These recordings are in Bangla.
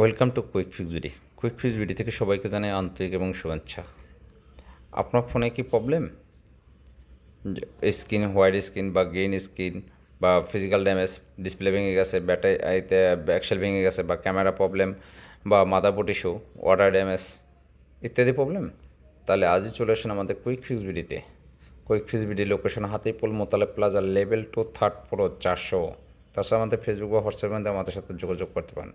Welcome to quick fix BD. Quick fix BD থেকে সবাইকে জানাই আন্তরিক এবং শুভেচ্ছা। আপনার ফোনে কি প্রবলেম? স্ক্রিন হোয়াইট স্ক্রিন বা গ্রিন স্ক্রিন বা ফিজিক্যাল ড্যামেজ, ডিসপ্লে ভেঙে গেছে, ব্যাটারিতে ব্যাকশেল ভেঙে গেছে, বা ক্যামেরা প্রবলেম, বা মাদারবোর্ড ইস্যু, ওয়াটার ড্যামেজ ইত্যাদি প্রবলেম? তাহলে আজই চলে আসুন আমাদের কুইক ফিক্স বিডিতে। Quick fix BD location Hatipul Motaleb plaza, level 2, third floor, 400। তাছাড়া আমাদের ফেসবুক বা হোয়াটসঅ্যাপের মধ্যে আমাদের সাথে যোগাযোগ করতে পারেন।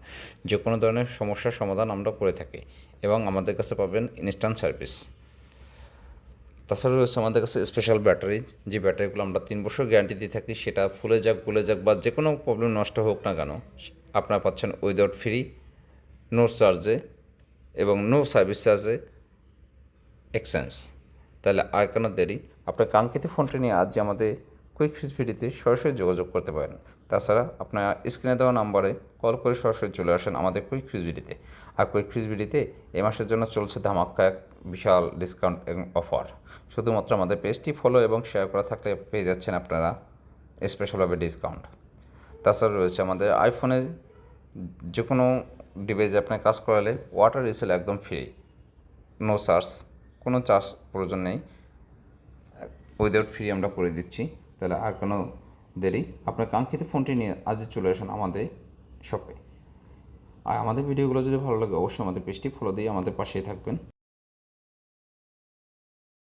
যে কোনো ধরনের সমস্যার সমাধান আমরা করে থাকি এবং আমাদের কাছে পাবেন ইনস্ট্যান্ট সার্ভিস। তাছাড়া রয়েছে আমাদের কাছে স্পেশাল ব্যাটারি, যে ব্যাটারিগুলো আমরা 3 বছর গ্যারান্টি দিয়ে থাকি। সেটা ফুলে যাক, গলে যাক, বা যে কোনো প্রবলেম নষ্ট হোক না কেন, আপনারা পাচ্ছেন উইদাউট ফ্রি, নো চার্জে এবং নো সার্ভিস চার্জে এক্সচেঞ্জ। তাহলে আর কেন দেরি? আপনার কাঙ্ক্ষিত ফোনটি নিয়ে আজ আমাদের কুইক ফিক্স ভিডিওতে সরাসরি যোগাযোগ করতে পারেন। তাছাড়া আপনার স্ক্রিনে দেওয়া নাম্বারে কল করে সরাসরি চলে আসেন আমাদের কুইক ফিক্স ভিডিওতে। আর কুইক ফিক্স ভিডিওতে এ মাসের জন্য চলছে ধামাক্কা এক বিশাল ডিসকাউন্ট এবং অফার। শুধুমাত্র আমাদের পেজটি ফলো এবং শেয়ার করা থাকলে পেয়ে যাচ্ছেন আপনারা স্পেশালভাবে ডিসকাউন্ট। তাছাড়া রয়েছে আমাদের আইফোনে যে কোনো ডিভাইসে আপনার কাজ করালে ওয়াটার রিসেল একদম ফ্রি, নো চার্জ, কোনো চার্জ প্রয়োজন নেই, উইদাউট ফ্রি আমরা করে দিচ্ছি। তাহলে আর কোনো দেরি? আপনার কাঙ্ক্ষিত ফোনটি নিয়ে আজই চলে আসুন আমাদের শপে। আর আমাদের ভিডিওগুলো যদি ভালো লাগে অবশ্যই আমাদের পেজটি ফলো দিয়ে আমাদের পাশেই থাকবেন।